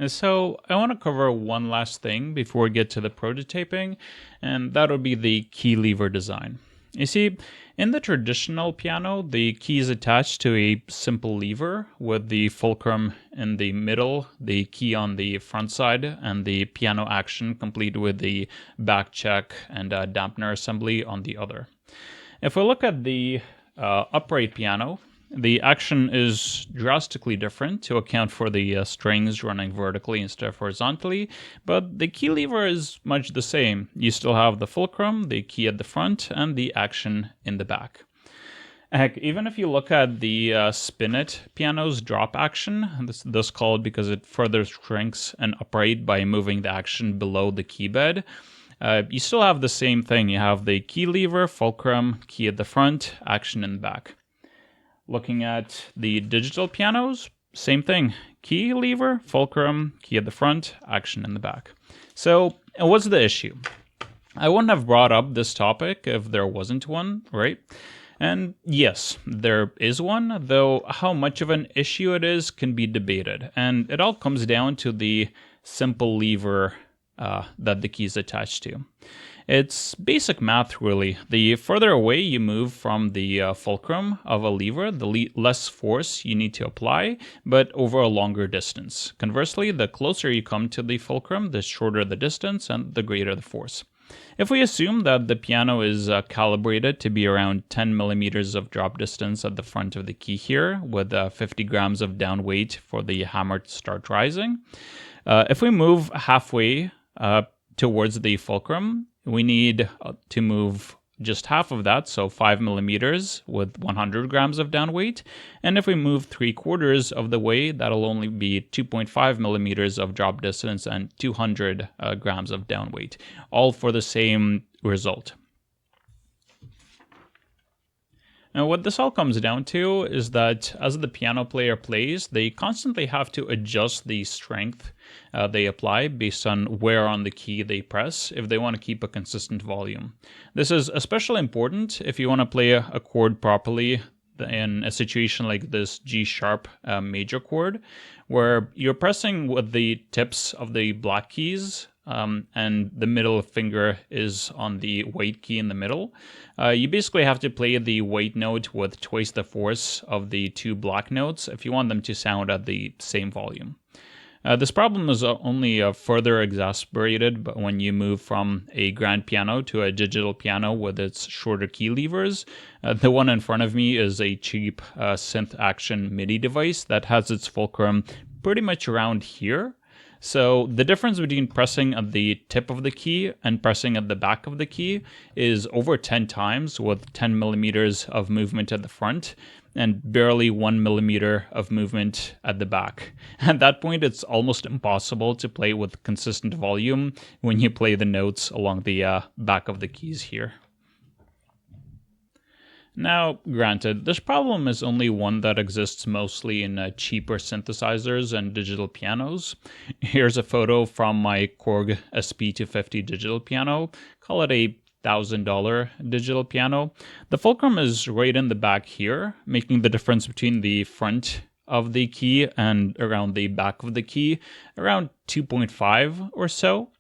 So I want to cover one last thing before we get to the prototyping, and that would be the key lever design. You see, in the traditional piano, the key is attached to a simple lever with the fulcrum in the middle, the key on the front side, and the piano action complete with the back check and dampener assembly on the other. If we look at the upright piano, the action is drastically different to account for the strings running vertically instead of horizontally, but the key lever is much the same. You still have the fulcrum, the key at the front, and the action in the back. Heck, even if you look at the Spinet piano's drop action, this called because it further shrinks an upright by moving the action below the key bed, you still have the same thing. You have the key lever, fulcrum, key at the front, action in the back. Looking at the digital pianos, same thing. Key, lever, fulcrum, key at the front, action in the back. So what's the issue? I wouldn't have brought up this topic if there wasn't one, right? And yes, there is one, though how much of an issue it is can be debated. And it all comes down to the simple lever that the key is attached to. It's basic math, really. The further away you move from the fulcrum of a lever, the less force you need to apply, but over a longer distance. Conversely, the closer you come to the fulcrum, the shorter the distance and the greater the force. If we assume that the piano is calibrated to be around 10 millimeters of drop distance at the front of the key here, with 50 grams of down weight for the hammer to start rising, if we move halfway towards the fulcrum, we need to move just half of that, so 5 millimeters with 100 grams of down weight. And if we move 3/4 of the way, that'll only be 2.5 millimeters of drop distance and 200 grams of down weight, all for the same result. Now, what this all comes down to is that as the piano player plays, they constantly have to adjust the strength they apply based on where on the key they press if they want to keep a consistent volume. This is especially important if you want to play a chord properly in a situation like this G-sharp major chord, where you're pressing with the tips of the black keys and the middle finger is on the white key in the middle. You basically have to play the white note with twice the force of the two black notes if you want them to sound at the same volume. This problem is only further exacerbated when you move from a grand piano to a digital piano with its shorter key levers. The one in front of me is a cheap synth action MIDI device that has its fulcrum pretty much around here. So the difference between pressing at the tip of the key and pressing at the back of the key is over 10 times, with 10 millimeters of movement at the front and barely 1 millimeter of movement at the back. At that point, it's almost impossible to play with consistent volume when you play the notes along the back of the keys here. Now, granted, this problem is only one that exists mostly in cheaper synthesizers and digital pianos. Here's a photo from my Korg SP250 digital piano. Call it a $1,000 digital piano. The fulcrum is right in the back here, making the difference between the front of the key and around the back of the key around 2.5 or so.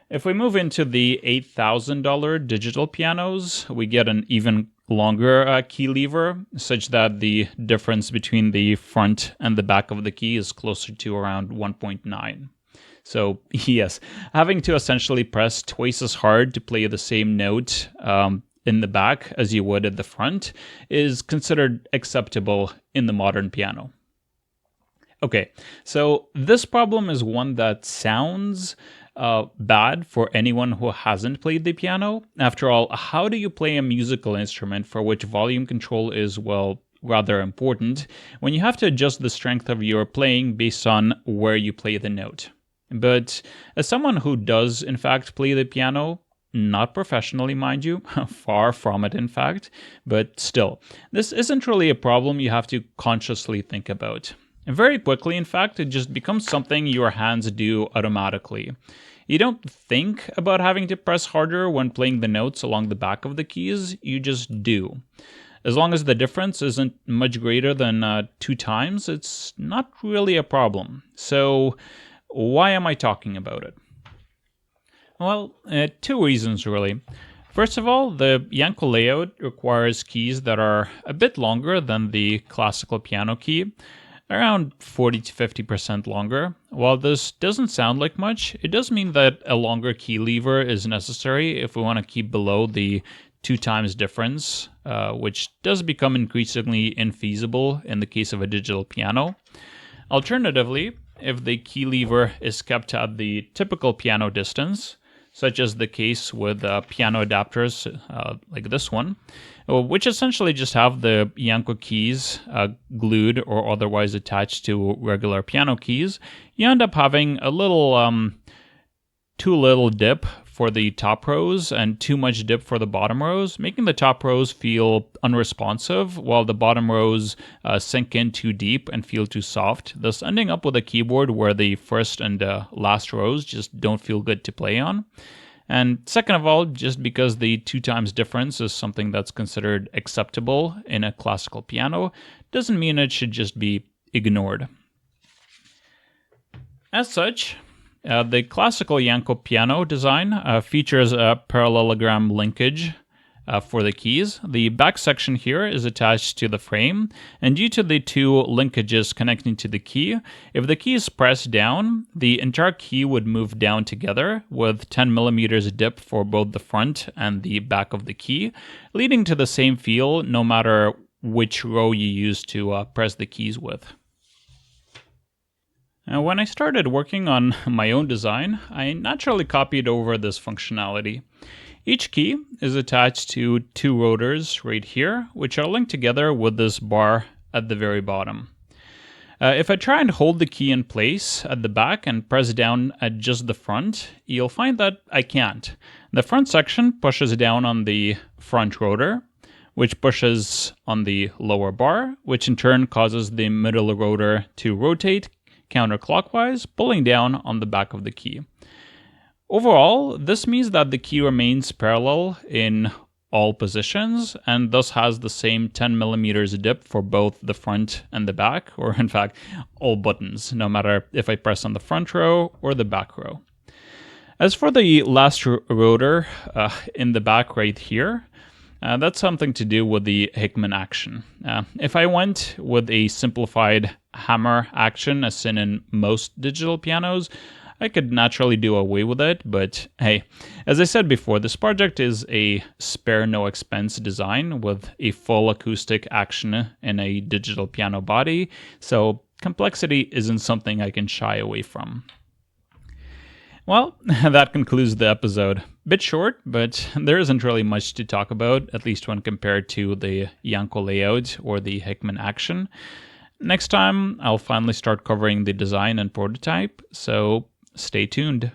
If we move into the $8,000 digital pianos, we get an even longer key lever, such that the difference between the front and the back of the key is closer to around 1.9. So yes, having to essentially press twice as hard to play the same note in the back as you would at the front is considered acceptable in the modern piano. Okay, so this problem is one that sounds bad for anyone who hasn't played the piano. After all, how do you play a musical instrument for which volume control is, well, rather important when you have to adjust the strength of your playing based on where you play the note? But as someone who does, in fact, play the piano, not professionally, mind you, far from it, in fact, but still, this isn't really a problem you have to consciously think about. Very quickly, in fact, it just becomes something your hands do automatically. You don't think about having to press harder when playing the notes along the back of the keys, you just do. As long as the difference isn't much greater than 2 times, it's not really a problem. So why am I talking about it? Well, two reasons really. First of all, the Yanko layout requires keys that are a bit longer than the classical piano key, around 40 to 50% longer. While this doesn't sound like much, it does mean that a longer key lever is necessary if we want to keep below the 2 times difference, which does become increasingly infeasible in the case of a digital piano. Alternatively, if the key lever is kept at the typical piano distance, such as the case with piano adapters like this one, which essentially just have the Yanko keys glued or otherwise attached to regular piano keys, you end up having a little too little dip for the top rows and too much dip for the bottom rows, making the top rows feel unresponsive while the bottom rows sink in too deep and feel too soft, thus ending up with a keyboard where the first and last rows just don't feel good to play on. And second of all, just because the 2 times difference is something that's considered acceptable in a classical piano, doesn't mean it should just be ignored. As such, the classical Yanko piano design features a parallelogram linkage for the keys. The back section here is attached to the frame, and due to the 2 linkages connecting to the key, if the key is pressed down, the entire key would move down together with 10 millimeters dip for both the front and the back of the key, leading to the same feel no matter which row you use to press the keys with. Now, when I started working on my own design, I naturally copied over this functionality. Each key is attached to 2 rotors right here, which are linked together with this bar at the very bottom. If I try and hold the key in place at the back and press down at just the front, you'll find that I can't. The front section pushes down on the front rotor, which pushes on the lower bar, which in turn causes the middle rotor to rotate counterclockwise, pulling down on the back of the key. Overall, this means that the key remains parallel in all positions and thus has the same 10 millimeters dip for both the front and the back, or in fact, all buttons, no matter if I press on the front row or the back row. As for the last rotor in the back right here, that's something to do with the Hickman action. If I went with a simplified hammer action, as in most digital pianos, I could naturally do away with it, but hey, as I said before, this project is a spare no expense design with a full acoustic action in a digital piano body, so complexity isn't something I can shy away from. Well, that concludes the episode. Bit short, but there isn't really much to talk about, at least when compared to the Yanko layout or the Hickman action. Next time, I'll finally start covering the design and prototype, so stay tuned.